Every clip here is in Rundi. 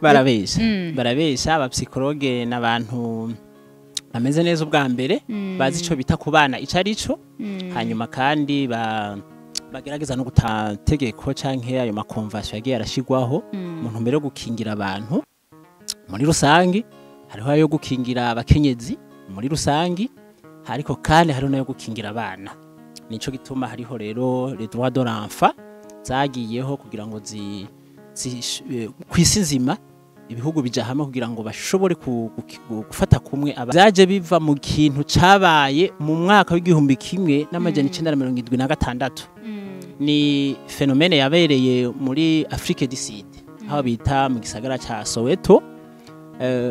barabesha abapsikologe n'abantu bameze neza ubwa mbere bazi ico bita kubana icarico hanyuma kandi bagerageza no gutategeko canke ayo makonvasyo yagiye arashigwaho mu ntumbero yo gukingira abantu muri rusangi hariho ayo gukingira abakenyezi muri rusangi hariko kandi hariho nayo gukingira abana nico gituma hariho rero les droits de l'enfant zagiyeho kugira ngo kwisi nzima ibihugu bija hamwe kugira ngo bashobore gufata kumwe byaje biva mu kintu cabaye mu mwaka w'igihumbi kimwe n'amajana 1976 ni fenomene yabereye muri Afrique du Sud aho bita mu gisagara ca Soweto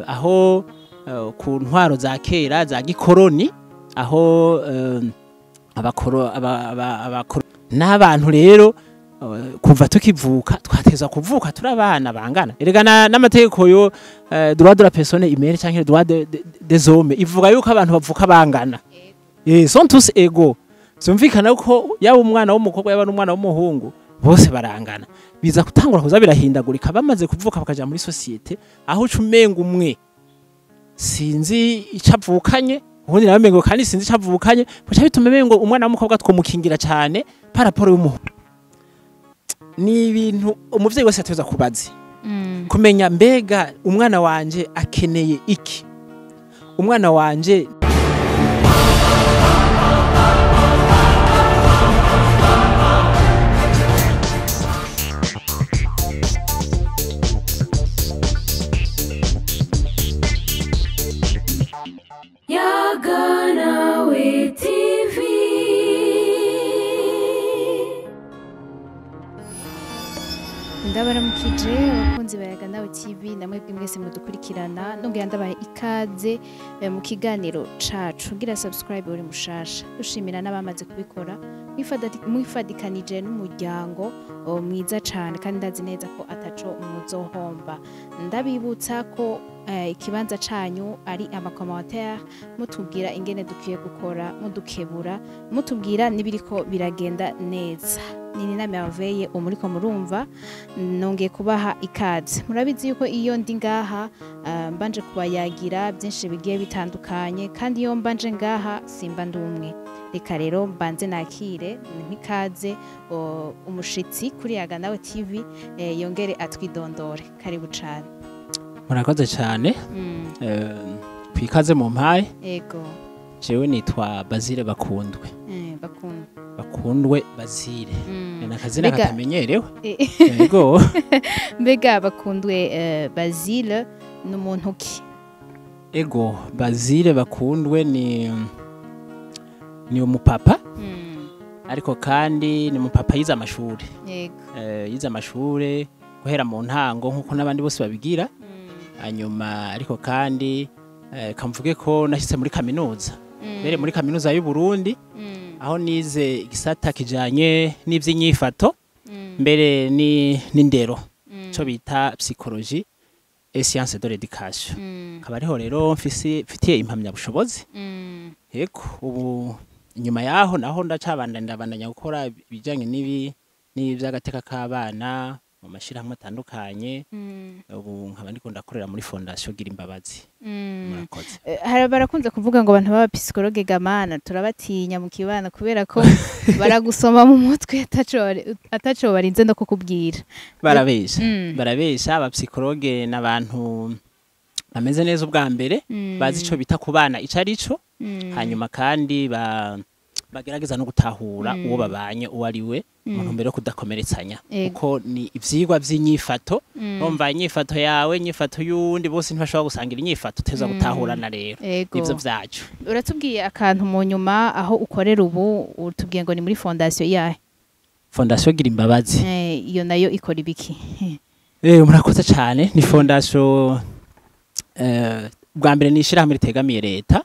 aho ku ntwaro za kera za gikoroni aho abakoro n'abantu rero kuva tukivuka twateza kuvuka turabana bangana erega n'amategeko yo droit de la personne humaine canke droit des hommes ivuga yuko abantu bavuka bangana sont tous égaux zumvikana ko yaba umwana w'umukobwa yaba n'umwana w'umuhungu bose barangana biza gutangura kuza birahindagurika bamaze kuvuka bakaja muri societe aho ucumenga umwe sinzi icavukanye ubundi namengo kandi sinzi icavukanye bacha bitume ngo umwana w'umukobwa twomukingira cyane par rapport y'umuhungu ni ibintu umuvyeyi wese ateza kubazi kumenya mbega umwana wanje akeneye iki umwana wanje Yaganawe TV. Ndabaramukije abakunzi ba Yaganawe TV namwe bwimwese mudukurikirana nongera ndabaye ikaze mu kiganiro cacu ngira subscribe uri mushasha dushimira n'abamaze kubikora mwifadikanije n'umuryango mwiza cyane kandi ndazi neza ko ataco muzohomba ndabibutsa ko ikibanza canyu ari amakommentaire mutubwira ingene dukwiye gukora mudukebura mutubwira nibiriko biragenda neza nini na merveille umuriko murumva nongeye kubaha ikaze murabizi yuko iyo ndi ngaha mbanje kubayagira byinshi bigiye bitandukanye kandi iyo mbanje ngaha simba ndumwe reka rero mbanze nakire nkikaze umushitsi kuri Yaganawe TV yongere atwidondore karibu cyane murakoze cyane kwikaze mu mpaye yego jewe nitwa Basile Bakundwe bakundwe Basile nakazina katamenyerewe yego mbega Bakundwe Basile n'umuntu ki ego Basile Bakundwe ni umupapa ariko kandi ni umupapa yize amashuri yego yize amashuri guhera mu ntango nkuko nabandi bose babigira hanyuma ariko kandi kamvuge ko nashyitse muri kaminuza mbere muri kaminuza y'u Burundi aho nize igisata kijanye n'ivy'inyifato mbere n'indero cyo bita psychologie et sciences de l'éducation kaba ariho rero mfitiye impamya bushobozi yego ubu inyuma yaho naho ndabandanya gukora ibijanye n'ivy'agateka k'abana mu mashirahamwe atandukanye ubu nkaba ndiko ndakorera muri fondation gira imbabazi murakoze barakunze kuvuga ngo abantu baba psychologue gamana turabatinya mu kibana kubera ko baragusoma mu mutwe ataco barinze no kukubwira barabesha aba psychologue n'abantu bameze neza ubwa mbere bazi ico bita kubana icarico hanyuma kandi bagerageza no gutahura uwo babanye uwo ari we mu ntumbero yo kudakomeretsanya kuko ni ivyigwa vy'inyifato umva inyifato yawe inyifato y'undi bose ntibashobora gusangira inyifato teza gutahurana rero nivyo vyacu uratubwiye akantu mu nyuma aho ukorera ubu utubwiye ngo ni muri fondation yahe fondation gira imbabazi iyo nayo ikora ibiki murakoze cyane ni fondation bwa mbere nishirahamwe ritegamiye leta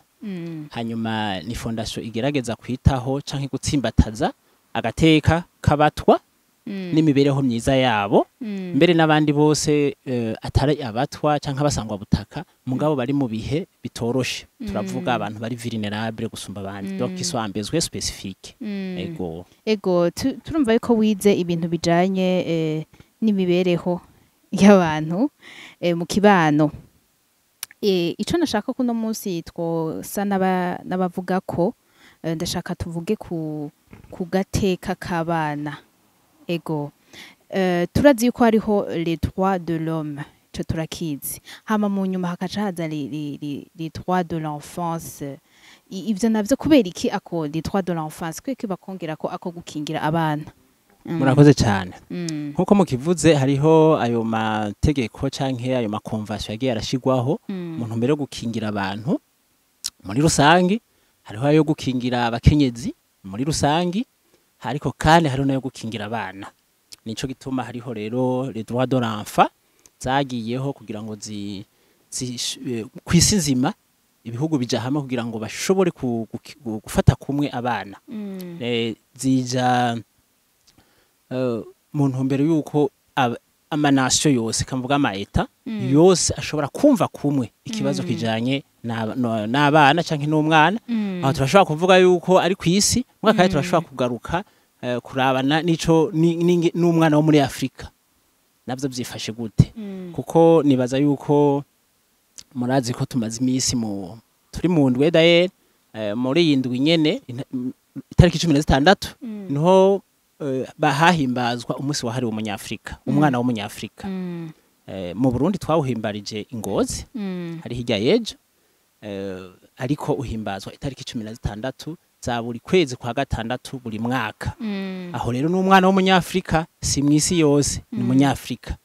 hanyuma ni fondation igerageza kwitaho canke gutsimbataza agateka kabatwa n'imibereho myiza yabo mbere n'abandi bose atari abatwa canke abasangwa butaka mugabo bari mu bihe bitoroshe turavuga abantu bari vulnerable gusumba abandi donc ils sont en besoin spécifique ego turumva yuko wize ibintu bijanye n'imibereho y'abantu mu kibano. Ico nashaka kuno munsi twosa n'abavuga ko ndashaka tuvuge ku gateka k'abana. Ego turazi yuko hariho les droits de l'homme, ico turakizi, hama mu nyuma hakaca haza les droits de l'enfance. Ivyo navyo kubera iki ako les droits de l'enfance kweki bakongera ko ako gukingira abana? Murakoze cyane. Nkuko mukivuze hariho ayo mategeko canke ayo makonvention yagiye arashigwaho mu ntumbero yo gukingira abantu muri rusangi, hariho ayo gukingira abakenyezi muri rusangi, hariko kandi hariho nayo gukingira abana. Nico gituma hariho rero les droits de l'enfant zagiyeho kugira ngo kwisi nzima ibihugu bija hamwe kugira ngo bashobore gufata kumwe abana. Zija mu ntumbero yuko amanasyo yose kamvuga amaeta yose ashobora kumva kumwe ikibazo kijanye n'abana canke n'umwana. Aho turashobora kuvuga yuko ari kwisi mwaka kandi turashobora kugaruka kurabana nico n'umwana wo muri Afrika navyo byifashe gute, kuko nibaza yuko murazi ko tumaze imisi turi mu ndwe daye muri yindwi nyene itariki 16 niho bahahimbazwa umunsi wahariwe umunyafrika, umwana w'umunyafrika. Mu Burundi twawuhimbarije Ingozi hari hirya yejo, ariko uhimbazwa itariki 16 za buri kwezi kwa gatandatu buri mwaka. Aho rero n'umwana w'umunyafrika si mwisi yose ni umunyafrika.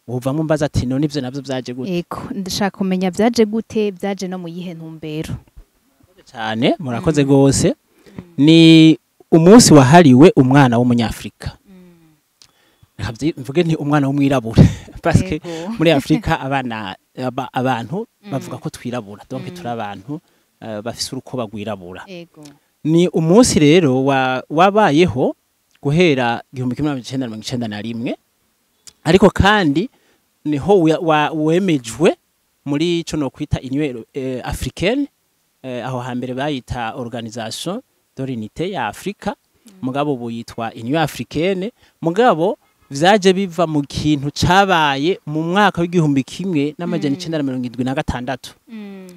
Uva mu mbaza ati none ivyo navyo vyaje gute? Eko ndashaka kumenya vyaje gute, vyaje no mu yihe ntumbero? Cyane murakoze gose. Ni umunsi wahariwe umwana w'umunyafrika. Mvuge nti umwana w'umwirabura parce que muri Afrika abantu bavuga ko twirabura, donc turi abantu bafise urukoba rwirabura. Ni umunsi rero wabayeho guhera 1991, ariko kandi niho wemejwe muri ico no kwita Union Africaine, aho hambere bayita Organisation de l'Unité ya Afrika, mugabo buyitwa Union Africaine. Mugabo vyaje biva mu kintu cabaye mu mwaka w'igihumbi kimwe n'amajana 1976.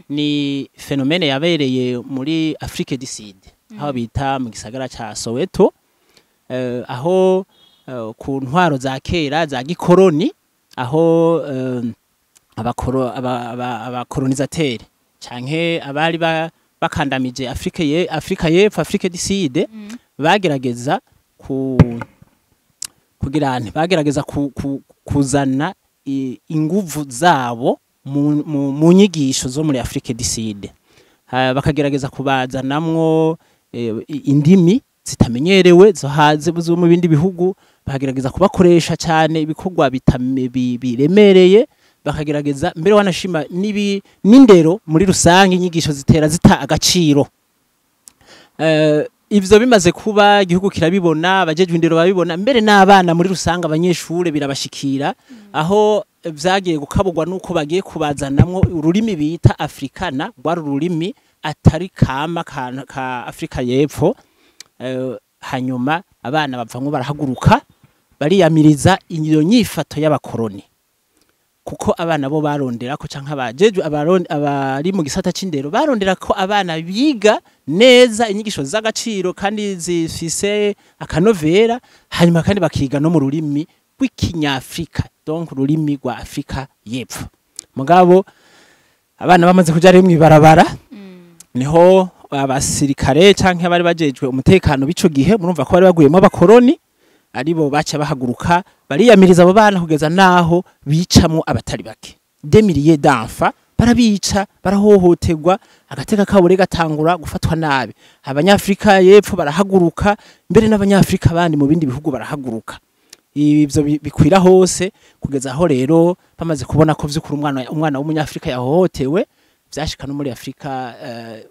Ni phénomène yabereye muri Afrique du Sud, aho bita mu gisagara ca Soweto, aho ku ntwaro za kera za gikoroni, aho abakolonisateur canke abari bakandamije Afrika y'Epfo, Afrique du Sud, bagerageza bagerageza kuzana inguvu zabo mu nyigisho zo muri Afrique du Sud. Bakagerageza kubazanamwo indimi zitamenyerewe zo haze zo mu bindi bihugu, bakagerageza kubakoresha cyane ibikorwa biremereye, bakagerageza mbere wanashima n'indero muri rusange, inyigisho zitera zita agaciro. Ivyo bimaze kuba igihugu kirabibona, abajejwe indero babibona, mbere n'abana muri rusange abanyeshure birabashikira, aho vyagiye gukabugwa nuko bagiye kubazanamwo ururimi bita Afrikana, rwari ururimi atari kama ka Afrika y'Epfo. Hanyuma abana bavamwo barahaguruka bariyamiriza iyo nyifato y'abakoroni, kuko abana bo barondera ko canka abajejwe abari mu gisata c'indero barondera ko abana biga neza inyigisho z'agaciro kandi zifise akanovera, hanyuma kandi bakiga no mu rurimi rw'ikinyafrika, donc ururimi rwa Afrika y'Epfo. Mugabo abana bamaze kuja rimwe ibarabara, niho abasirikare canke abari bajejwe umutekano bico gihe, murumva ko bari baguyemo abakoroni, aribo baca bahaguruka bariyamiriza abo bana kugeza naho bicamwo abatari bake. 2 milliers d'enfants barabica, barahohoterwa, agateka kabure gatangura gufatwa nabi. Abanyafrika y'Epfo barahaguruka, mbere n'abanyafrika bandi mu bindi bihugu barahaguruka. Ivyo bikwira hose kugeza aho rero bamaze kubona ko vy'ukuri umwana w'umunyafrika yahohotewe, vyashika no muri Afrika,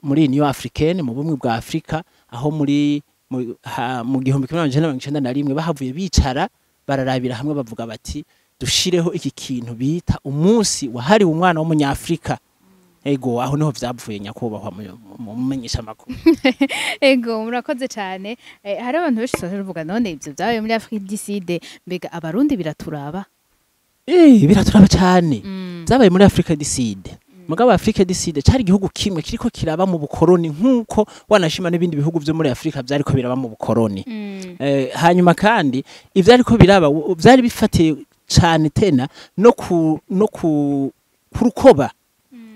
muri Union Africaine, mu bumwe bwa Afrika, aho mu 1991 bahavuye bicara bararabira hamwe bavuga bati dushireho iki kintu bita umunsi wahariwe umwana w'umunyafrika. Ego aho niho vyavuye nyakubahwa mu menyesha makuru. Ego murakoze cyane. Hari abantu benshi bavuga none ivyo byabaye muri Afrique du Sud, mbega abarundi biraturaba? biraturaba cyane zabaye muri Afrika du Sud mugabo Afrika du Sud cyari igihugu kimwe kiriko kiraba mu bukoroni nkuko wanashima n'ibindi bihugu byo muri Afrika byariko biraba mu bukoroni hanyuma kandi ivyariko biraba byari bifatiye cyane tena no ku rukoba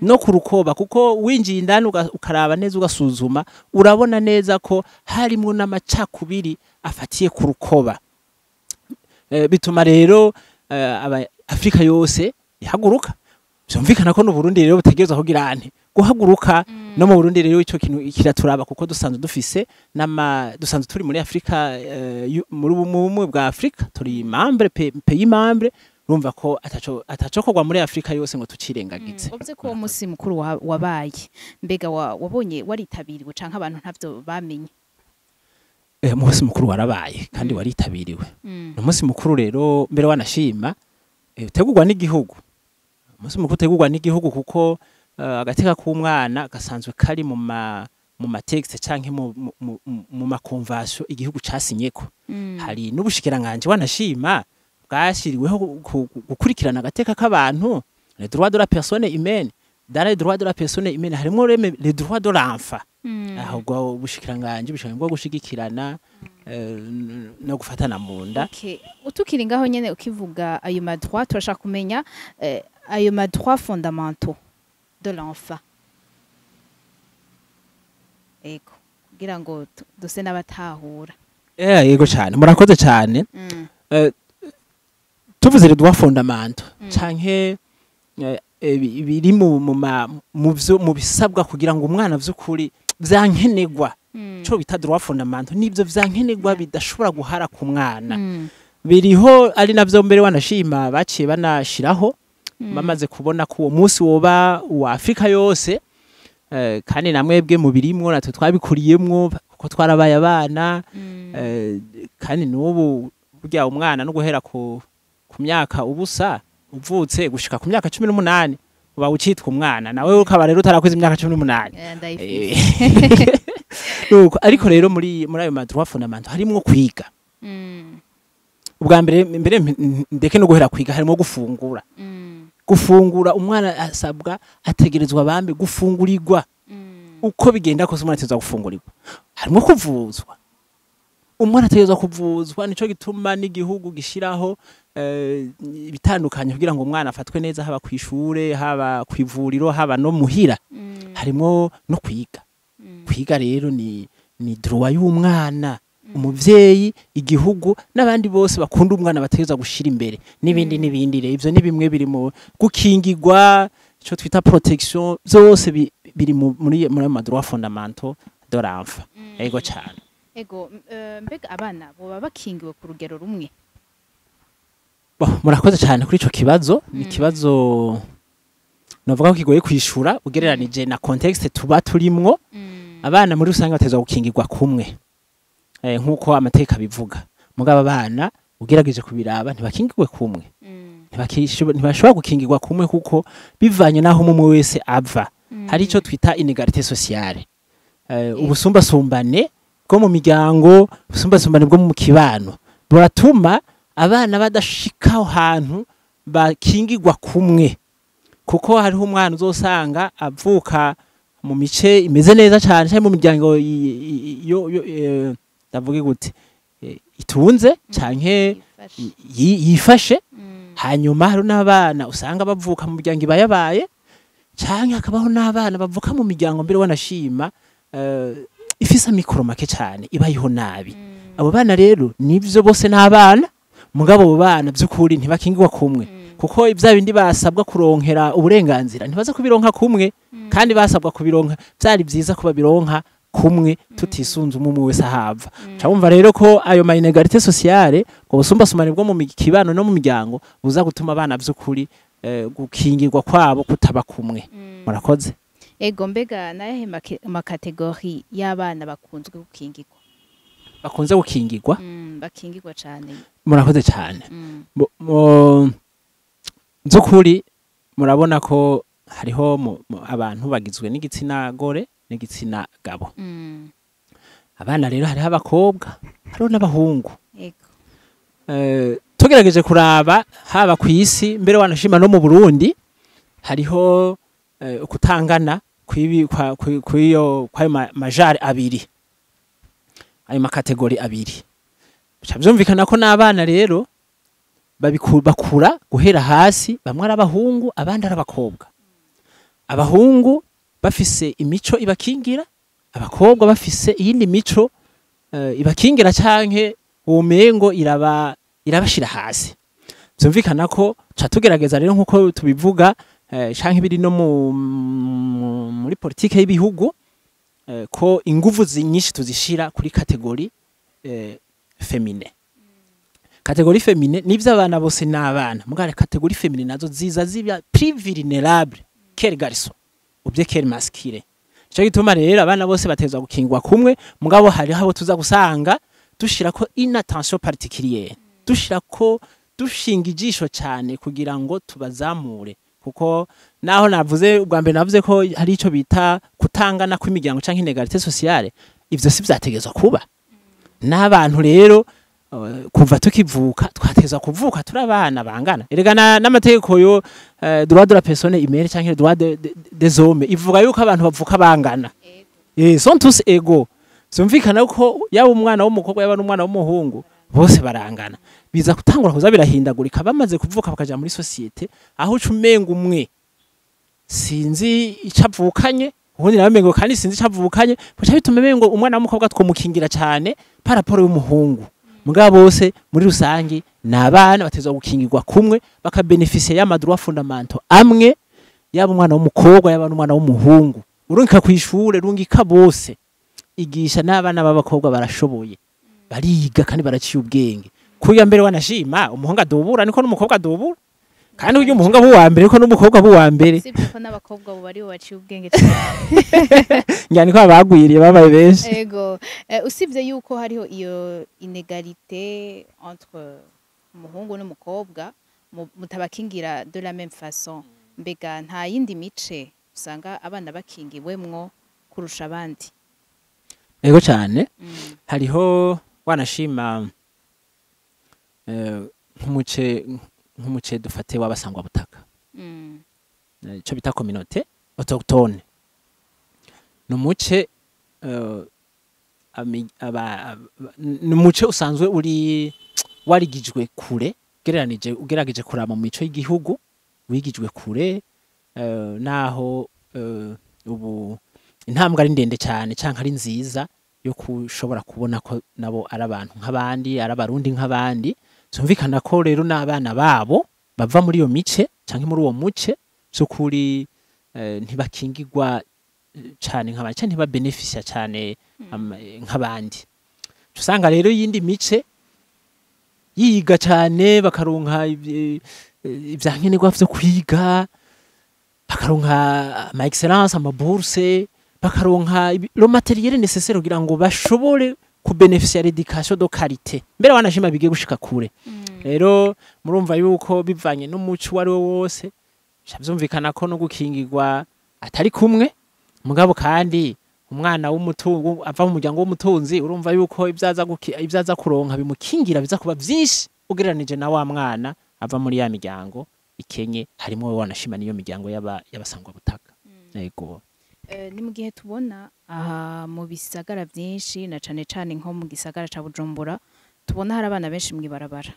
no ku rukoba kuko winjiye indani ukaraba neza ugasuzuma urabona neza ko harimo n'amacakubiri afatiye ku rukoba bituma rero Afrika yose ihaguruka byumvikana ko no Burundi rero butegerezwa kugira ante guhaguruka no mu Burundi rero ico kintu kiraturaba kuko dusanzwe dufise dusanzwe turi muri Afrika muri bumwe bwa Afrika turi membre pays membre urumva ko atacokorwa muri Afrika yose ngo tucirengagize uvuze ko umunsi mukuru wabaye mbega wabonye waritabiriwe canke abantu ntavyo bamenye umunsi mukuru warabaye kandi waritabiriwe umunsi mukuru rero mbere wanashima utegurwa n'igihugu umunsi mukuru utegurwa n'igihugu kuko agateka k'umwana gasanzwe kari mu matext canke mu makonvention igihugu casinyeko hari n'ubushikiranganje wanashima bwashiriweho gukurikirana agateka k'abantu les droits de la personne humaine dans les droits de la personne humaine harimo les droits de l'enfant ahubwo ubushikiranganje bwo gushigikirana no gufatana mu nda okay utukiri ngaho nyene ukivuga ayo madroit turashaka kumenya ayo madroit fondamentaux de l'enfant ego kugira ngo duse n'abatahura yego cyane murakoze cyane tuvuze les droits fondamentaux canke biri mu bisabwa kugira ngo umwana vy'ukuri vyankenegwa cyo bita droit fondamental nibyo vyankenegwa bidashobora guhara ku mwana biriho ari navyo mbere wanashima baciye banashiraho bamaze kubona ko uwo munsi woba wa Afrika yose kandi namwebwe mu birimwo natwe twabikuriyemwo kuko twarabaye abana kandi n'ubu burya umwana no guhera ku myaka ubusa uvutse gushika ku myaka 18 uba ucitwa umwana nawe ukaba rero utarakuze imyaka 18 nuko ariko rero muri ayo madroit fondamental harimo kwiga ubwa mbere ndeke no guhera kwiga harimo gufungura umwana asabwa ategerezwa bambe gufungurirwa uko bigenda kose umwana atezwa gufungurirwa harimo kuvuzwa umwana atezwa kuvuzwa nico gituma n'igihugu gishiraho bitandukanye kugira ngo umwana afatwe neza haba kwishure haba kwivuriro haba no muhira harimo no kwiga rero ni droit y'umwana umuvyeyi igihugu n'abandi bose bakunda umwana bategeza gushira imbere n'ibindi rero ivyo ni bimwe biri mu gukingirwa ico twita protection zose biri muri droit fondamental de l'enfant ego cyane ego mbega abana boba bakingiwe ku rugero rumwe murakoze cyane kuri ico kibazo ni kibazo navuga ko kigoye kwishura ugereranije na context tuba turimwo abana muri rusange batezwa gukingirwa kumwe nkuko amateka bivuga mugaba abana ugerageje kubiraba ntibakingirwe kumwe ntibashobora gukingirwa kumwe kuko bivanye naho umwe wese ava hari ico twita inégalité sociale ubusumbasumbane bwo mu miryango ubusumbasumbane bwo mu kibano buratuma abana badashikaho hantu bakingirwa kumwe kuko hariho umwana uzosanga avuka mu mice imeze neza cyane cyane mu miryango ndavuga gute itunze canke yifashe hanyuma hari n'abana usanga bavuka mu miryango ibayabaye canke akabaho n'abana bavuka mu miryango mbere wanashima ifisa mikoro make cyane ibayeho nabi abo bana rero nivyo bose n'abana mugabo abo bana by'ukuri ntibakingirwa kumwe kuko ibya bindi basabwa kuronkera uburenganzira ntibaza kubironka kumwe kandi basabwa kubironka byari byiza kuba bironka kumwe tutisunze umwe wese ahava cyabumva rero ko ayo ma inégalité sociale ko busumbasumane bwo mu kibano no mu miryango buza gutuma abana by'ukuri gukingirwa kwabo kutaba kumwe murakoze ego mbega naye makategori y'abana bakunzwe gukingirwa bakingirwa cyane murakoze cyane by'ukuri murabona ko hariho abantu bagizwe n'igitsina gore n'igitsina gabo abana rero hariho abakobwa hariho n'abahungu tugerageje kuraba haba ku isi mbere wanashima no mu Burundi hariho ukutangana kwayo majari abiri ayo makategori abiri byumvikana ko n'abana rero bakura guhera hasi bamwe ari abahungu abandi ari abakobwa abahungu bafise imico ibakingira abakobwa bafise iyindi mico ibakingira canke umengo irabashira hasi byumvikana ko tugerageza rero nkuko tubivuga canke biri no muri politike y'ibihugu ko inguvu nyinshi tuzishira kuri kategori femine kategori femine nivyo abana bose n'abana mugare kategori femine nazo ziza zibya plus vulnérable quel garçon ou bien quel masculin cyo gituma rero abana bose batezwa gukingwa kumwe mugabo hari habo tuza gusanga dushira ko inattention particulière dushira ko dushinga ijisho cyane kugira ngo tubazamure kuko naho navuze ubwa mbere navuze ko hari ico bita kutangana kw'imiryango canke inégalité sociale ivyo si vyategezwa kuba n'abantu rero kuva tukivuka twatezwa kuvuka turabana bangana erega n'amategeko yo droit de la personne humaine canke droit des hommes ivuga yuko abantu bavuka bangana sont tous égaux zumvikana ko yaba umwana w'umukobwa yaba n'umwana w'umuhungu bose barangana biza kutangura kuza birahindagurika bamaze kuvuka bakaja muri societe aho ucumenga umwe sinzi icavukanye ubundi namengo kandi sinzi icavukanye bacha bitumemengo umwana w'umukobwa twomukingira cyane paraporo y'umuhungu mugabo bose muri rusangi nabana batezwa gukingirwa kumwe bakabeneficia y'amadroit fondamental amwe yaba umwana w'umukobwa yaba n'umwana w'umuhungu urunka kwishure rungika bose igisha n'abana b'abakobwa barashoboye bariga kandi baraciye ubwenge kuya mbere wanashima umuhungu adubura niko n'umukobwa adubura kandi uyu umuhungu abo wa mbere ko n'umukobwa abo wa mbere sibyo ko n'abakobwa bo bari baciye ubwenge cyane ngani ko abagwiriye babaye benshi ego usibye yuko hariho iyo inégalité entre umuhungu n'umukobwa mutabakingira de la même façon mbega nta yindi mice usanga abana bakingiwemwo kurusha abandi ego cyane hariho wanashima nk'umuce dufate w'abasangwa butaka ico bita communauté autochtone numuce numuce usanzwe uri warigijwe kure ugerageje kuraba mu mico y'igihugu wigijwe kure naho ubu intambwe ari ndende cyane canke ari nziza yo kushobora kubona ko nabo ari abantu nk'abandi ari abarundi nk'abandi zumvikana ko rero n'abana babo bava muri iyo mice canke muri uwo muce cyukuri ntibakingirwa cyane nk'abandi cyane ntibabeneficia cyane nk'abandi usanga rero yindi mice yiga cyane bakaronka ivyankenerwa vyo kwiga bakaronka ama excellence ama bourse bakaronka lo materiel nécessaire kugira ngo bashobore kubeneficia l'éducation de qualité mbere wanashima bige gushika kure rero murumva yuko bivanye n'umuco wari wose cyazumvikana ko no gukingirwa atari kumwe mugabo kandi umwana w'umutungu ava mu muryango w'umutunzi urumva yuko ibyaza kuronka bimukingira biza kuba byinshi ugereranije na wa mwana ava muri ya miryango ikenye harimo wanashima niyo miryango y'abasangwa butaka yego ni mu gihe tubona aha mu bisagara byinshi na cane nko mu gisagara ca Bujumbura tubona hari abana benshi mwibarabara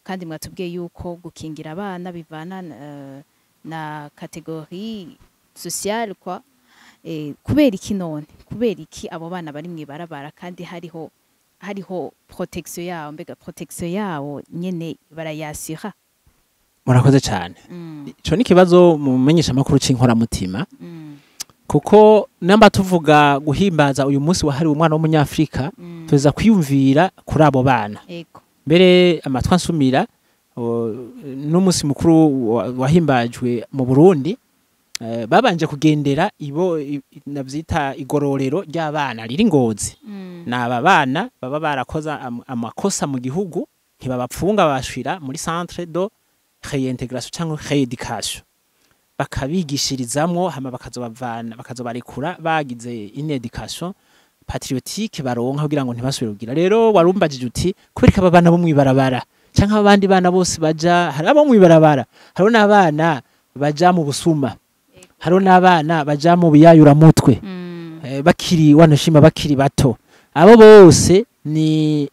kandi mwatubwiye yuko gukingira abana bivana na kategori sociale kwa kubera iki none kubera iki abo bana bari mwibarabara kandi hariho protection yawo mbega protection yawo nyene barayasira murakoze cyane ico ni kibazo mu menyesha makuru c'inkora mutima kuko namba tuvuga guhimbaza uyu munsi wahariwe umwana w'umunyafrika tuza kwiyumvira kuri abo bana mbere amatwa nsumira n'umunsi mukuru wahimbajwe mu Burundi babanje kugendera ibo navyita igororero ry'abana riri Ngozi naba bana baba barakoza amakosa mu gihugu ntibabapfunga bashira muri centre de réintégration cyangwa rééducation bakabigishirizamwo hama bakazobarekura bagize une éducation patriotique baronka kugira ngo ntibasubire kugira rero warumbajije uti kubereka abana bo mwibarabara canke abandi bana bose baja hari abo mwibarabara hariho n'abana baja mu busuma hariho n'abana baja mu biyayura mutwe bakiri wanashima bakiri bato abo bose ni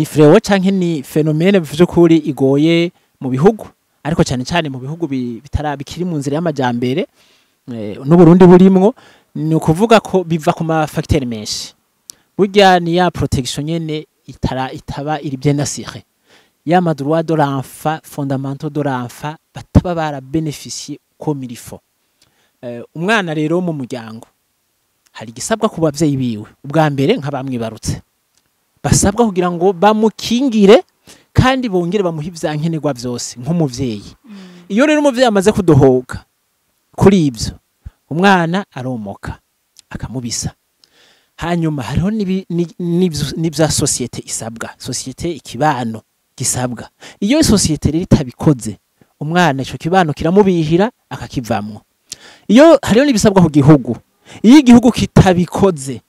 freo canke ni phenomene bivuze kuri igoye mu bihugu ariko cyane cyane mu bihugu bikiri mu nzira y'amajambere n'Uburundi burimwo ni ukuvuga ko biva ku ma facteur menshi burya ni ya protection nyene itaba iri bien assurée ya ma droit de l'enfant fondamentaux de l'enfant bataba bara bénéficier comme il faut umwana rero mu muryango hari gisabwa ku bavyeyi biwe ubwa mbere nk'abamwibarutse basabwa kugira ngo bamukingire kandi bongere bamuha ivyankenerwa vyose nk'umuvyeyi iyo rero umuvyeyi amaze kudohoka kuri ivyo umwana aromoka akamubisa hanyuma hariho n'ivya societe isabwa societe ikibano gisabwa iyo societe rero itabikoze umwana ico kibano kiramubihira akakivamwo iyo hariho n'ibisabwa ku gihugu iyo igihugu kitabikoze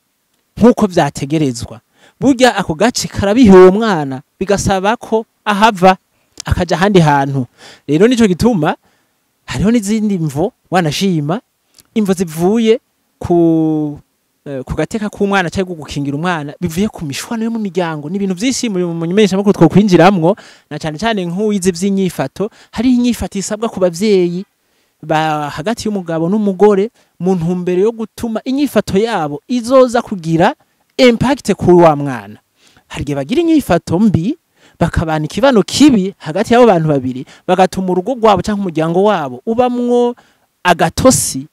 nk'uko vyategerezwa burya ako gace karabihiwe umwana bigasaba ko ahava akaja ahandi hantu rero nico gituma hariho n'izindi mvo wanashima imvo zivuye ku gateka k'umwana cyangwa gukingira umwana bivuye ku mishwano yo mu miryango n'ibintu vyinshi mu nyemesha makuru two kwinjiramwo na cyane cyane nk'uwize vy'inyifato hari inyifato isabwa ku bavyeyi hagati y'umugabo n'umugore mu ntumbero yo gutuma inyifato yabo izoza kugira impact kuri wa mwana harige bagira inyifato mbi bakabana ikibano kibi hagati y'abo bantu babiri bagatuma urugo rwabo cyangwa umuryango wabo ubamwo agatosi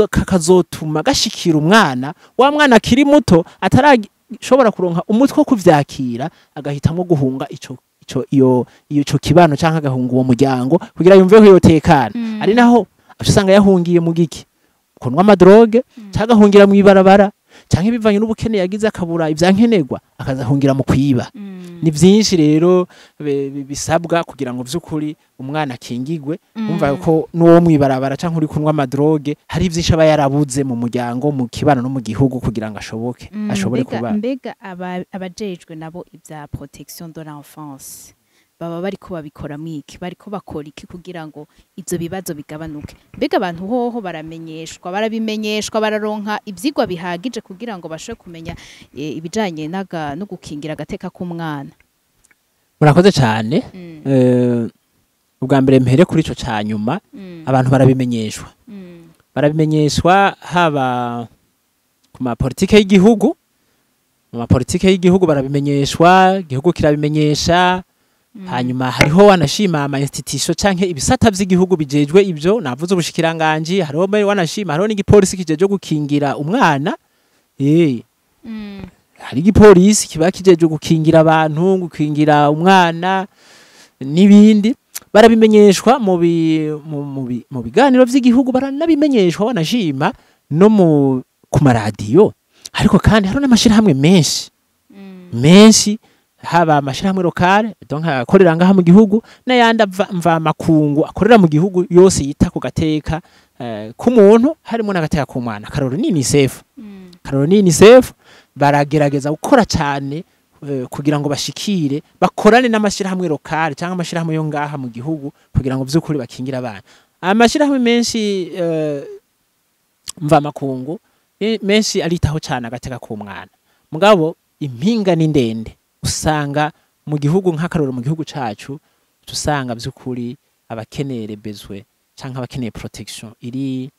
kakazotuma gashikira umwana wa mwana akiri muto atarashobora kuronka umutwe wo kuvyakira agahitamo guhunga ico kibano cyangwa agahunga uwo muryango kugira yumve ko yotekana ari naho usanga yahungiye mu giki kunwa amadroge cyangwa ahungira mu ibarabara cyangwa ibivanye n'ubukene yagize akabura ivyankenerwa akazahungira mu kwiba ni byinshi rero bisabwa kugira ngo vy'ukuri umwana akingigwe umva ko n'uwo mwibarabara cyangwa uri kunwa amadroge hari byinshi aba yarabuze mu muryango mu kibano no mu gihugu kugira ngo ashobore kuba mbega abajejwe nabo ibya protection de l'enfance baba bariko babikora mwiki bariko bakora iki kugira ngo ivyo bibazo bigabanuke mbega abantu hoho barabimenyeshwa bararonka ivyigwa bihagije kugira ngo bashobore kumenya ibijanye no gukingira agateka k'umwana murakoze cyane ubwa mbere mpere kuri ico cyanyuma abantu barabimenyeshwa haba ku ma politike y'igihugu mu ma politike y'igihugu barabimenyeshwa igihugu kirabimenyesha hanyuma hariho wanashima ama institution canke ibisata vy'igihugu bijejwe ivyo navuze ubushikiranganje hariho wanashima hariho n'igipolisi kijeje gukingira umwana hari igipolisi kiba kijeje gukingira abantu gukingira umwana n'ibindi barabimenyeshwa mu biganiro vy'igihugu baranabimenyeshwa wanashima no ku maradiyo ariko kandi hariho n'amashirahamwe menshi haba amashirahamwe lokale donc akorera ngaha mu gihugu n'ayandi mva makungu akorera mu gihugu yose yita ku gateka k'umuntu harimo n'agateka k'umwana Karoro ni UNICEF baragerageza gukora cyane kugira ngo bashikire bakorane n'amashirahamwe lokale cyangwa amashirahamwe yo ngaha mu gihugu kugira ngo vy'ukuri bakingira abana amashirahamwe menshi mva makungu menshi aritaho cyane agateka k'umwana mugabo impinga ni ndende usanga mu gihugu nk'akaroro mu gihugu cacu tusanga by'ukuri abakeneye bezwe canke abakeneye protection iri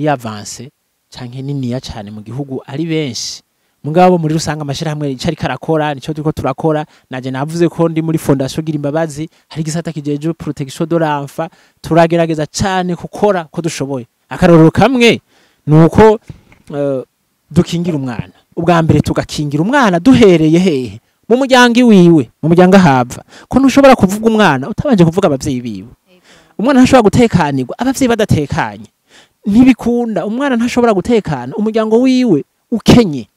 avance canke niniya cyane mu gihugu ari benshi mugabo muri rusanga amashirahamwe icari karakora nico turiko turakora naje navuze ko ndi muri fondation gira imbabazi hari gisata kijeje protection de l'enfant turagerageza cyane gukora ko dushoboye akarorero kamwe nuko dukingira umwana ubwa mbere tugakingira umwana duhereye hehe mu muryango wiwe mu muryango ahava ko ntushobora kuvuga umwana utabanje kuvuga abavyeyi biwe umwana ntashobora gutekanirwa abavyeyi badatekanye ntibikunda umwana ntashobora gutekana umuryango wiwe ukenye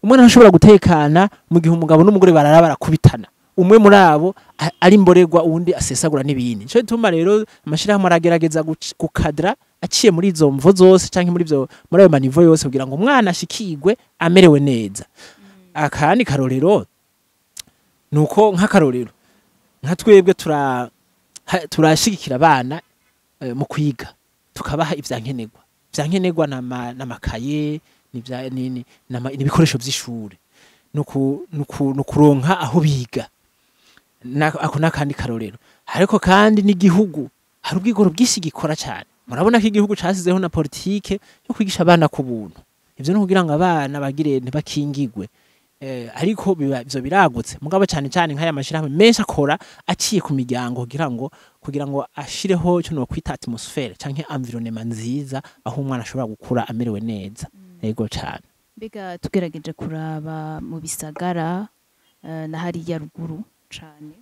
umwana ntashobora gutekana mu gihe umugabo n'umugore barakubitana umwe muri abo ari mboregwa uwundi asesagura n'ibindi cyo bituma rero amashirahamwe aragerageza gukadra aciye muri izo mvo zose canke muri ayo manivo yose kugira ngo umwana ashikirwe amerewe neza akandi karorero nuko nk'akarorero nka twebwe turashigikira abana mu kwiga tukabaha ivyankenerwa n'amakaye n'ibikoresho vy'ishure nukuronka aho biga ako nakandi karorero ariko kandi n'igihugu hari ubwigoro bw'isi gikora cyane murabona ko igihugu casizeho na politike yo kwigisha abana ku buntu ivyo no kugira ngo abana bagire ntibakingigwe ariko ivyo biragutse mugabo cyane cyane nk'aya mashirahamwe menshi akora aciye ku miryango kugira ngo ashireho cyo no kwita atmosphere canke environnement nziza aho umwana ashobora gukura amerewe neza yego cyane mbega tugerageje kuraba mu bisagara na hariya ruguru cane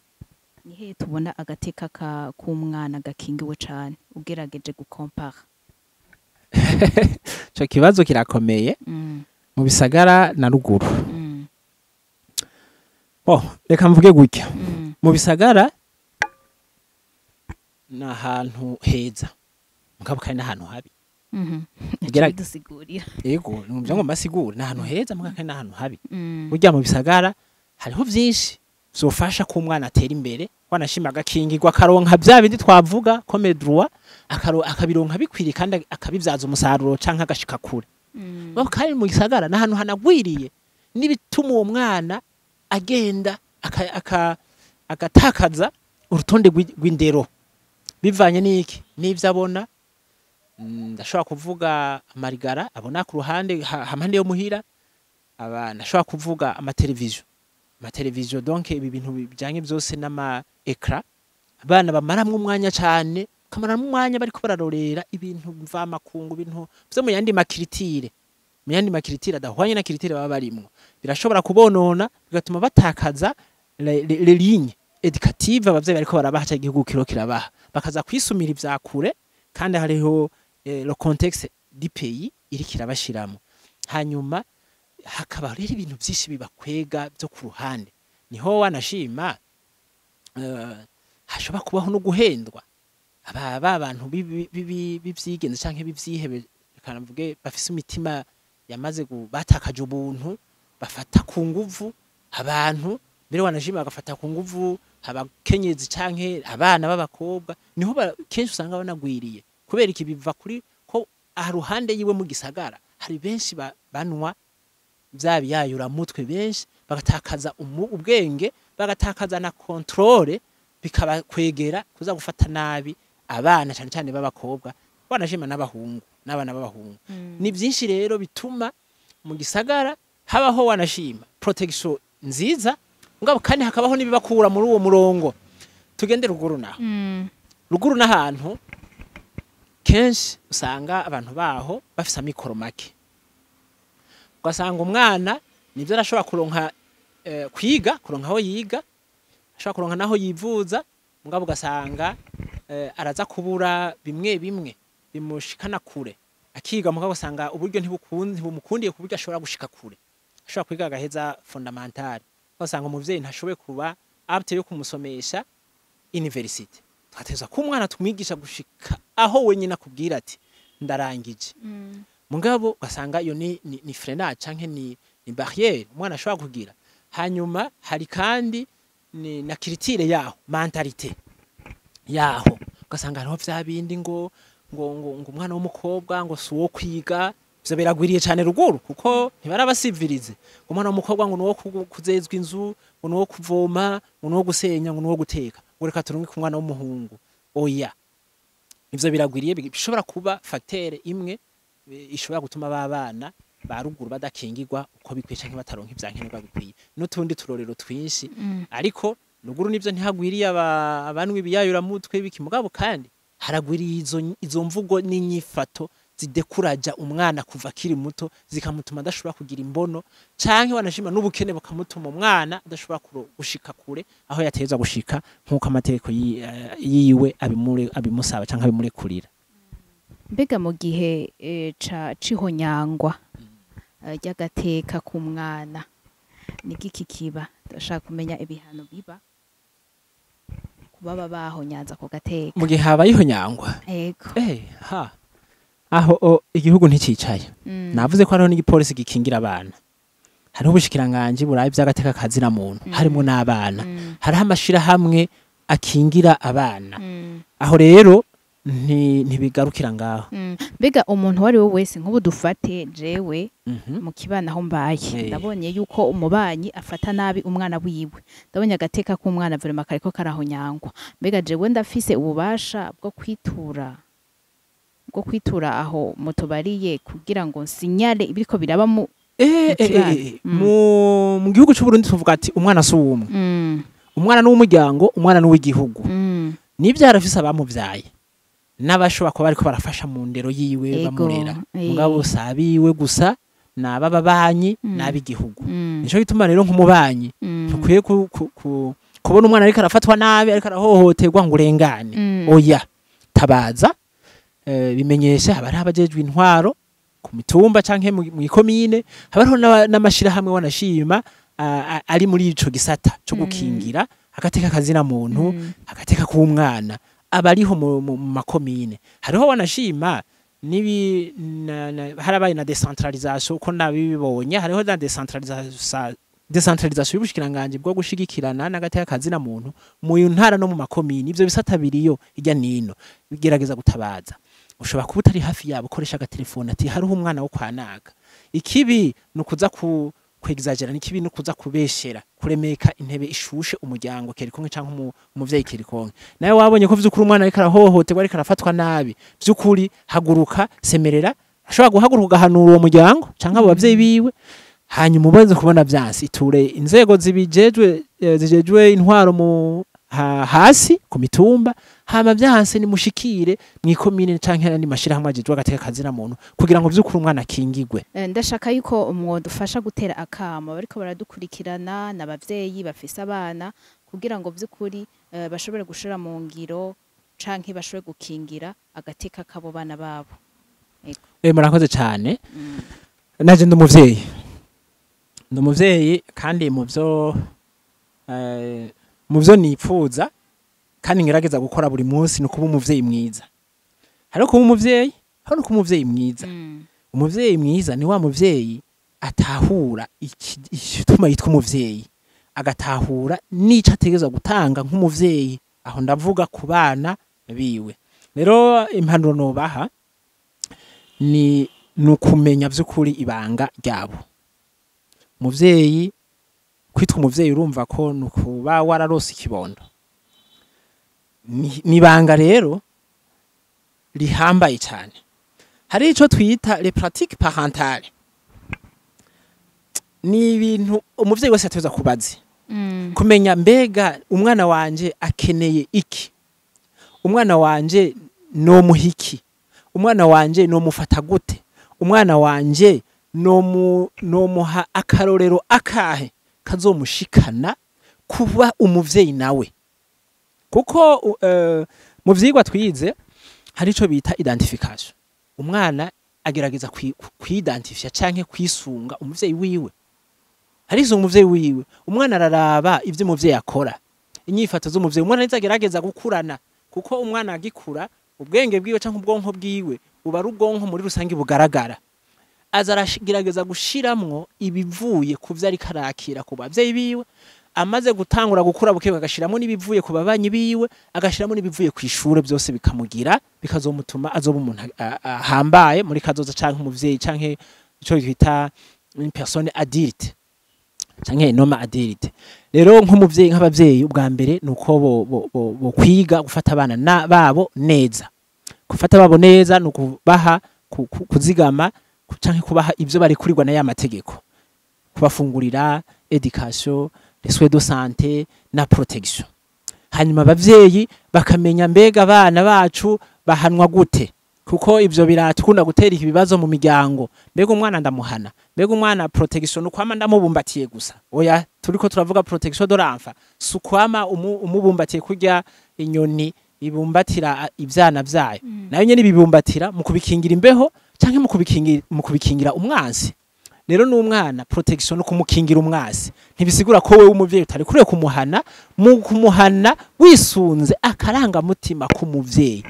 nihe tubona agateka k'umwana gakingiwe cane ugerageje gukompara cyo kibazo kirakomeye mu bisagara na ruguru reka mvuge gutya mu bisagara ni ahantu heza mugabo kandi n'ahantu habi yego numva ngo mbasigure ni ahantu heza mugabo kandi n'ahantu habi burya mu bisagara hariho byinshi zofasha ko umwana atera imbere wanashima agakingirwa akaronka bya bindi twavuga comme droit akabironka bikwiriye kandi akabivyaza umusaruro canke agashika kure kandi mu gisagara n'ahantu hanagwiriye n'ibituma uwo mwana agenda agatakaza urutonde rw'indero bivanye n'iki n'ivyo abona ndashobora kuvuga amarigara abona ku ruhande hampande yo muhira abana ashobora kuvuga amateleviziyo donc ibi bintu bijanye byose n'ama ecran abana bamaramwe umwanya cyane kamaramwe umwanya bariko bararorera ibintu mva makungu ibintu byo mu yandi makiritire adahwanye na kiritire baba barimwo birashobora kubonona bigatuma batakaza les lignes éducatives abavyeyi bariko barabaha cya gihugu kirabaha bakaza kwisumira ivyakure kandi hariho le contexte du pays iri kirabashiramo hanyuma hakaba rero ibintu byinshi bibakwega byo ku ruhande niho wanashima hashobora kubaho no guhendwa aba bantu bivyigenze canke bivyihebe kanavuge bafise imitima yamaze batakaje ubuntu bafata ku nguvu abantu mbere wanashima bagafata ku nguvu abakenyezi canke abana b'abakobwa niho kenshi usanga banagwiriye kubera iki biva kuri ko aruhande yiwe mu gisagara hari benshi banwa vyabiyayura mutwe benshi bagatakaza ubwenge bagatakaza na controle bikaba kwegera kuza gufata nabi abana cyane cyane b'abakobwa wanashima n'abahungu n'abana b'abahungu ni byinshi rero bituma mu gisagara habaho wanashima protection nziza ngabo kandi hakabaho nibibakura muri uwo murongo tugende ruguru naho ruguru n'ahantu kenshi usanga abantu baho bafise amikoro make ugasanga umwana nivyo arashobora kuronka kwiga kuronka aho yiga ashobora kuronka naho yivuza mugabo ugasanga araza kubura bimwe bimushikana kure akiga mugabo usanga uburyo ntibumukundiye kuburyo ashobora gushika kure ashobora kwiga agaheza fondamental ugasanga umuvyeyi ntashoboye kuba apte yo kumusomesha university twateza ko umwana tumwigisha gushika aho wenyine akubwira ati ndarangije mugabo ugasanga iyo ni freinage canke ni barrière umwana ashobora kugira hanyuma hari kandi na kiritire yaho mentalite yaho ugasanga hariho vya bindi ngo umwana w'umukobwa ngo suwo kwiga byo biragwiriye cyane ruguru kuko ntibarabasivirize umwana w'umukobwa ngo nuwo kuzezwa inzu ngo nuwo kuvoma ngo nuwo gusenya ngo nuwo guteka ngo reka turunge ku mwana w'umuhungu oya ivyo biragwiriye bishobora kuba facteur imwe ishobora gutuma babana ba ruguru badakingirwa uko bikwiye canke bataronka ivyankenerwa bikwiye n'utundi turorero twinshi ariko ruguru nivyo ntihagwiriye abantu bibiyayura mutwe bikimugabo kandi haragwiriye izo mvugo n'inyifato zidekuraja umwana kuva akiri muto zikamutuma adashobora kugira imbono canke wanashima n'ubukene bukamutuma umwana adashobora gushika kure aho yateza gushika nkuko amategeko yiwe abimusaba canke abimurekurira mbega mu gihe cihonyangwa ry'agateka ku mwana ni giki kiba ndashaka kumenya ibihano biba kubaba bahonyanza ko gateka mu gihe habaye ihonyangwa yego aho igihugu nticyicaye navuze ko hariho n'igipolisi gikingira abana hariho ubushikiranganje burayi by'agateka kazina muntu harimo n'abana hariho amashirahamwe akingira abana aho rero ntibigarukira ngaho mbega umuntu wari we wese nk'ubu dufate jewe mu kibana aho mbaye ndabonye yuko umubanyi afata nabi umwana wiwe ndabonye agateka k'umwana vraiment kariko karahonyangwa mbega jewe ndafise ububasha bwo kwitura aho mutubariye kugira ngo sinyale ibiriko biraba mu gihugu cy'u Burundi tuvuga ati umwana si umwe umwana n'umuryango umwana n'uw'igihugu nibyo yarafise abamuvyaye n'abashobora kuba bariko barafasha mu ndero yiwe bamurera mugabo sabiwe gusa nababanyi n'abigihugu nico gituma rero nk'umubanyi tukwiye kubona umwana ariko arafatwa nabi ariko arahohoterwa ngo urengane oya tabaza bimenyesha abari abajejwe intwaro ku mitumba canke mu ikomine habariho n'amashirahamwe wanashima ari muri ico gisata cyo gukingira agateka kazina muntu agateka k'umwana abariho mu makomine hariho wanashima nibi harabaye na decentralisation uko nabibonye hariho na decentralisation y'ubushikiranganje bwo gushigikirana n'agateka kazina muntu mu ntara no mu makomine ivyo bisata biriyo ijya nino bigerageza gutabaza ushobora kuba utari hafi yabo ukoresha agatelefone ati hariho umwana wo kwanaka ikibi nukuza kwegizagera n'ikibi nukuza kubeshera kuremeka intebe ishushe umuryango kerikonke canke umuvyeyi kerikonke nawe wabonye ko vy'ukuri umwana ariko arahohoterwa ariko arafatwa nabi vy'ukuri haguruka semerera ashobora guhaguruka ugahanura uwo muryango canke abo bavyeyi biwe hanyuma ubanze kubona vyansi iture inzego zijejwe intwaro mu hasi ku mitumba hama vyanse ni mushikire mwikomine canke n'andi mashirahamwe ajejwe agateka kazina muntu kugira ngo vy'ukuri umwana akingirwe ndashaka yuko umwodufasha gutera akamo bariko baradukurikirana n'abavyeyi bafise abana kugira ngo vy'ukuri bashobore gushira mu ngiro canke bashobore gukingira agateka kabo bana babo murakoze cyane naje ndumuvyeyi kandi muvyo nipfuza kandi ngerageza gukora buri munsi no kuba umuvyeyi mwiza hariho kuba umuvyeyi hariho no kuba umuvyeyi mwiza umuvyeyi mwiza ni wa muvyeyi atahura igituma yitwa umuvyeyi agatahura n'ico ategeza gutanga nk'umuvyeyi aho ndavuga ku bana biwe rero impanuro nobaha ni ukumenya vy'ukuri ibanga ryabo umuvyeyi kwitwa umuvyeyi urumva ko nukuba wararose ikibondo nibanga rero rihambaye cyane hari ico twita les pratiques parentales ni ibintu umuvyeyi wese ateza kubazi kumenya mbega umwana wanje akeneye iki umwana wanje no muhiki umwana wanje no mufata gute umwana wanje no muha akarorero akahe kazomushikana kuba umuvyeyi nawe kuko mu vyigwa twize hari ico bita identification umwana agerageza kwidentifya canke kwisunga umuvyeyi wiwe harizo umuvyeyi wiwe umwana araraba ivyo umuvyeyi akora inyifato z'umuvyeyi umwana nizagerageza gukurana kuko umwana agikura ubwenge bwiwe canke ubwonko bwiwe buba ari ubwonko muri rusange bugaragara azaragerageza gushiramwo ibivuye ku vyo ariko arakira ku bavyeyi biwe amaze gutangura gukura buke agashiramo nibivuye ku babanyi biwe agashiramo nibivuye ku ishure byose bikamugira bikazomutuma azoba umuntu ahambaye muri kazoza canke umuvyeyi canke ico bita une personne adulte canke noma adulte rero nk'umuvyeyi nk'abavyeyi ubwa mbere nuko bo kwiga gufata abana babo neza gufata babo neza nukubaha kuzigama canke kubaha ivyo bari kurirwa na ya mategeko kubafungurira education les soins de santé na protection hanyuma abavyeyi bakamenya mbega abana bacu bahanwa gute kuko ivyo biratukunda gutera ibibazo mu miryango mbega umwana ndamuhana mbega umwana protection ukwama ndamubumbatiye gusa oya turiko turavuga protection de l'enfant sukwama umubumbatiye kurya inyoni ibumbatira ivyana vyayo nayo nyene bibumbatira mu kubikingira imbeho canke mu kubikingira umwansi rero n'umwana protection no kumukingira umwasi ntibisigura ko wewe umuvyeyi utari kure kumuhana mu kumuhana wisunze akaranga mutima k'umuvyeyi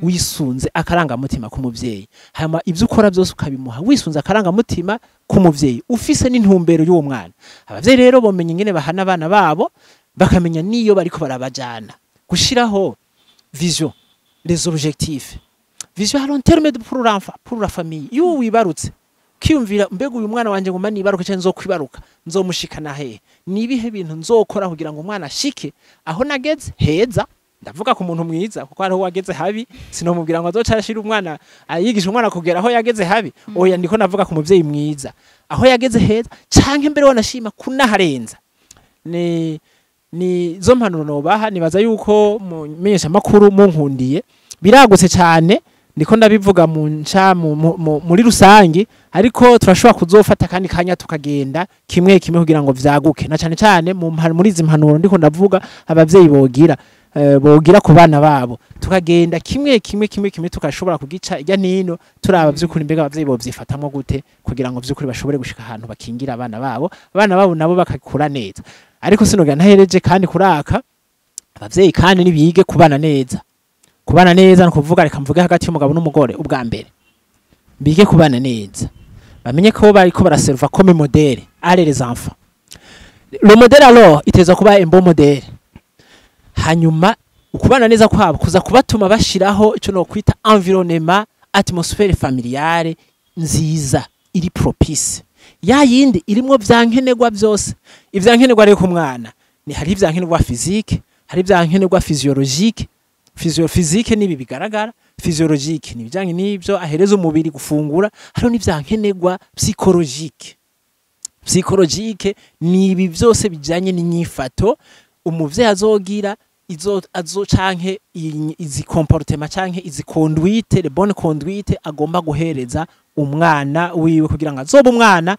wisunze akaranga mutima k'umuvyeyi hama ivyo ukora byose ukabimuha wisunze akaranga mutima k'umuvyeyi ufise n'intumbero y'uwo mwana abavyeyi rero bomenye ingene bahana abana babo bakamenya niyo bariko barabajana gushiraho vision les objectifs vision à long terme pour l'enfant pour la famille yo wibarutse kiyumvira mbega uyu mwana wanje ngo mani ibaruka cyane nzokwibaruka nzomushikana he nibihe bintu nzokora kugira ngo umwana ashike aho nageze heza ndavuga ku muntu mwiza kuko ariho wageze habi sinomubwira ngo azocarashira umwana ayigisha umwana kugera aho yageze habi oya ndiko navuga ku muvyeyi mwiza aho yageze heza canke mbere wanashima kunaharenza ni zo mpanuro nobaha nibaza yuko mumenyesha makuru munkundiye biragutse cyane ndiko ndabivuga muri rusangi ariko turashobora kuzofata kandi kanya tukagenda kimwe kugira ngo vyaguke na cyane cyane muri izi mpanuro ndiko ndavuga abavyeyi bogira ku bana babo tukagenda kimwe tukashobora kugica ijya nino turaba vy'ukuri mbega abavyeyi bovyifatamwe gute kugira ngo vy'ukuri bashobore gushika ahantu bakingira abana babo nabo bakakura neza ariko sinoga ntahereje kandi kuraka abavyeyi kandi nibige kubana neza no kuvuga reka mvuge hagati y'umugabo n'umugore ubwa mbere bige kubana neza bamenye ko bariko baraserva comme modèle à les enfants le modèle alors iteza kuba un bon modèle hanyuma ukubana neza kwabo kuza kubatuma bashiraho ico no kwita environnement atmosphère familiale nziza iri propice ya yindi irimo vyankenerwa byose ivyankenerwa rero ku mwana ni hari ivyankenerwa physique hari ivyankenerwa physiologique physique nibi bigaragara physiologique ni bijanye n'ibyo ahereza umubiri gufungura hariho n'ivyankenerwa psychologique nibi byose bijanye n'inyifato umuvyeyi azogira azo canke izi comportement canke izi conduite les bonnes conduite agomba guhereza umwana wiwe kugira ngo azobe umwana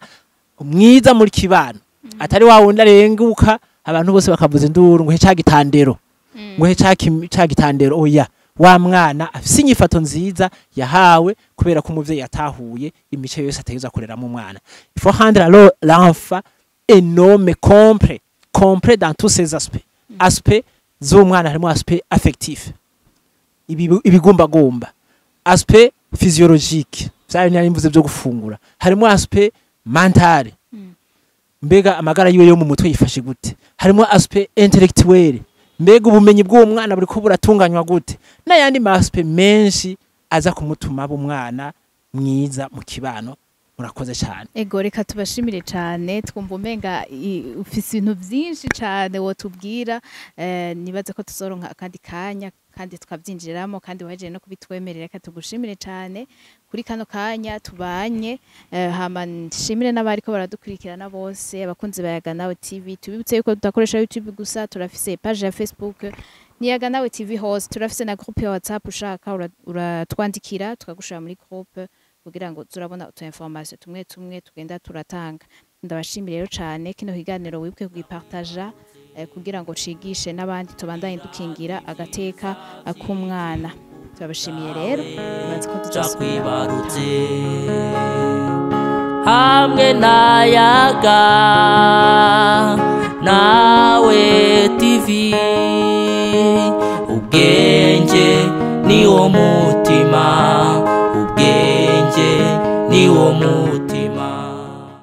mwiza muri kibano atari wawundi arenguka abantu bose bakavuza induru ngo he cagitandero ngo he cagitandero oya wa mwana afise inyifato nziza yahawe kubera ko umuvyeyi yatahuye imico yose ategeza kurera mu mwana il faut rendre l'enfant un homme complet dans tous ses aspects z'umwana harimo aspect affectif ibigumbagumba aspect physiologique vyayo nyari mvuze byo gufungura harimo aspect mental mbega amagara yiwe yo mu mutwe yifashe gute harimo aspect intellectuel mbega ubumenyi bw'uwo mwana buri ko buratunganywa gute n'ayandi aspect menshi aza kumutuma umwana mwiza mu kibano murakoze cyane ego reka tubashimire cyane twumva umenga ufise ibintu byinshi cyane wotubwira nibaze ko tuzoronka akandi kanya kandi tukabyinjiramo kandi waje no kubitwemerera reka tugushimire cyane kuri kano kanya tubanye hama nshimire n'abariko baradukurikirana bose abakunzi bayaga nawe TV tubibutse yuko tudakoresha YouTube gusa turafise page ya Facebook niyaga nawe TV hose turafise na groupe ya WhatsApp ushaka uratwandikira tukagushira muri groupe kugira ngo turabona utu information tumwe tugenda turatanga ndabashimire rero cyane kino higaniro wibwe kugipartager kugira ngo cigishe n'abandi tubandanye dukingira agateka akumwana turabashimiye rero murazi ko tuzakwibarutse hamwe nayaga nawe TV ubwenge ni wo mutima ubwenge ni wo